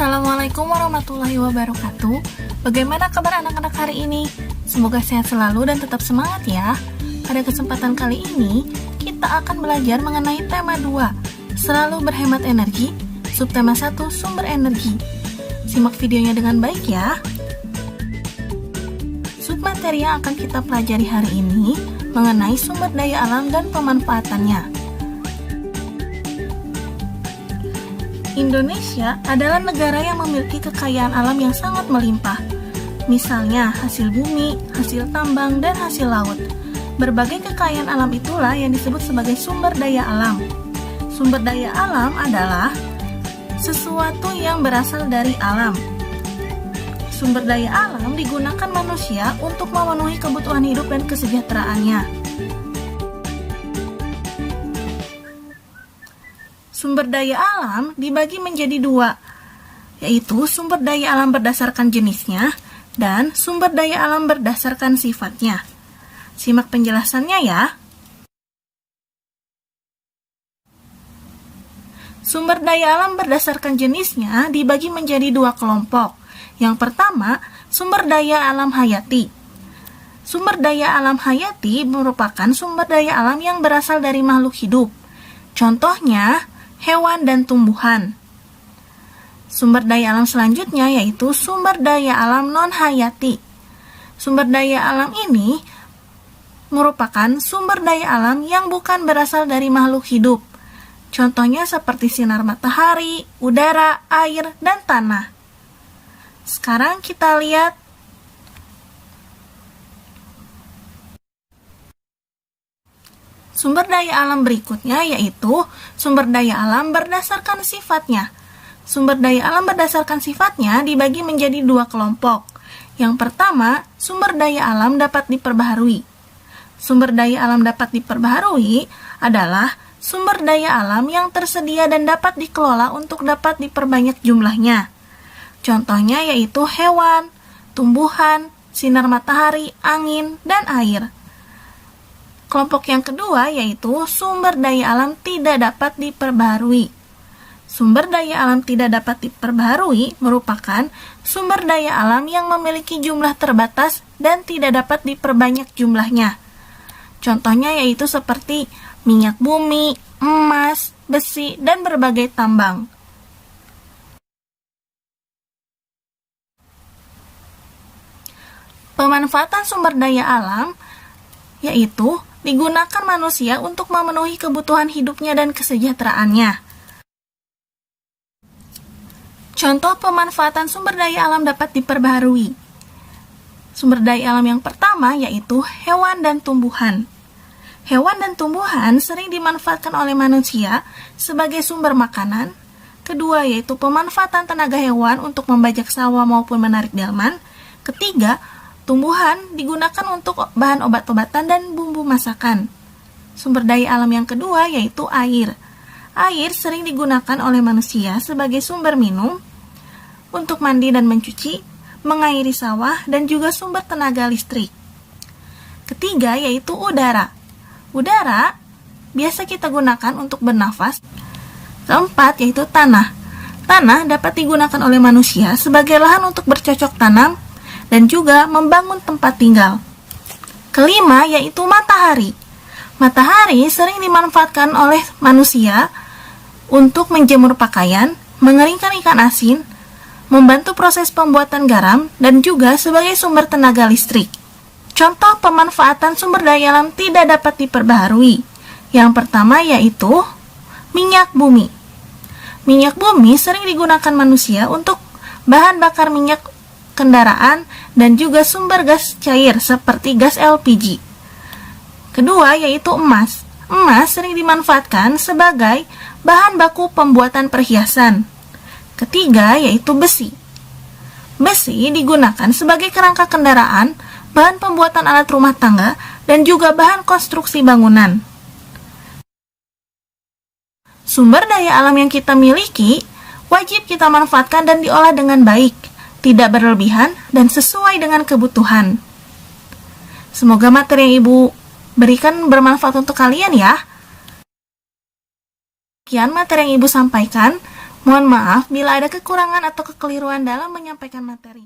Assalamualaikum warahmatullahi wabarakatuh. Bagaimana kabar anak-anak hari ini? Semoga sehat selalu dan tetap semangat ya. Pada kesempatan kali ini, kita akan belajar mengenai tema 2, selalu berhemat energi, subtema 1, sumber energi. Simak videonya dengan baik ya. Submateri yang akan kita pelajari hari ini mengenai sumber daya alam dan pemanfaatannya. Indonesia adalah negara yang memiliki kekayaan alam yang sangat melimpah. Misalnya hasil bumi, hasil tambang, dan hasil laut. Berbagai kekayaan alam itulah yang disebut sebagai sumber daya alam. Sumber daya alam adalah sesuatu yang berasal dari alam. Sumber daya alam digunakan manusia untuk memenuhi kebutuhan hidup dan kesejahteraannya. Sumber daya alam dibagi menjadi 2, yaitu sumber daya alam berdasarkan jenisnya dan sumber daya alam berdasarkan sifatnya. Simak penjelasannya ya. Sumber daya alam berdasarkan jenisnya dibagi menjadi 2 kelompok. Yang pertama, sumber daya alam hayati. Sumber daya alam hayati merupakan sumber daya alam yang berasal dari makhluk hidup. Contohnya, hewan dan tumbuhan. Sumber daya alam selanjutnya yaitu sumber daya alam non-hayati. Sumber daya alam ini merupakan sumber daya alam yang bukan berasal dari makhluk hidup. Contohnya seperti sinar matahari, udara, air, dan tanah. Sekarang kita lihat sumber daya alam berikutnya yaitu sumber daya alam berdasarkan sifatnya. Sumber daya alam berdasarkan sifatnya dibagi menjadi 2 kelompok. Yang pertama, sumber daya alam dapat diperbaharui. Sumber daya alam dapat diperbaharui adalah sumber daya alam yang tersedia dan dapat dikelola untuk dapat diperbanyak jumlahnya. Contohnya yaitu hewan, tumbuhan, sinar matahari, angin, dan air. Kelompok yang kedua yaitu sumber daya alam tidak dapat diperbaharui. Sumber daya alam tidak dapat diperbaharui merupakan sumber daya alam yang memiliki jumlah terbatas dan tidak dapat diperbanyak jumlahnya. Contohnya yaitu seperti minyak bumi, emas, besi, dan berbagai tambang. Pemanfaatan sumber daya alam yaitu digunakan manusia untuk memenuhi kebutuhan hidupnya dan kesejahteraannya. Contoh pemanfaatan sumber daya alam dapat diperbaharui. Sumber daya alam yang pertama yaitu hewan dan tumbuhan. Hewan dan tumbuhan sering dimanfaatkan oleh manusia sebagai sumber makanan. Kedua yaitu pemanfaatan tenaga hewan untuk membajak sawah maupun menarik delman. Ketiga, tumbuhan digunakan untuk bahan obat-obatan dan bumbu masakan. Sumber daya alam yang kedua yaitu air. Air sering digunakan oleh manusia sebagai sumber minum, untuk mandi dan mencuci, mengairi sawah, dan juga sumber tenaga listrik. Ketiga yaitu udara. Udara biasa kita gunakan untuk bernafas. Keempat yaitu tanah. Tanah dapat digunakan oleh manusia sebagai lahan untuk bercocok tanam dan juga membangun tempat tinggal. Kelima yaitu matahari. Matahari sering dimanfaatkan oleh manusia untuk menjemur pakaian, mengeringkan ikan asin, membantu proses pembuatan garam, dan juga sebagai sumber tenaga listrik. Contoh pemanfaatan sumber daya alam tidak dapat diperbaharui. Yang pertama yaitu minyak bumi. Minyak bumi sering digunakan manusia untuk bahan bakar minyak kendaraan dan juga sumber gas cair seperti gas LPG. Kedua yaitu emas. Emas sering dimanfaatkan sebagai bahan baku pembuatan perhiasan. Ketiga yaitu besi. Besi digunakan sebagai kerangka kendaraan, bahan pembuatan alat rumah tangga, dan juga bahan konstruksi bangunan. Sumber daya alam yang kita miliki wajib kita manfaatkan dan diolah dengan baik, tidak berlebihan, dan sesuai dengan kebutuhan. Semoga materi yang Ibu berikan bermanfaat untuk kalian ya. Sekian materi yang Ibu sampaikan. Mohon maaf bila ada kekurangan atau kekeliruan dalam menyampaikan materi.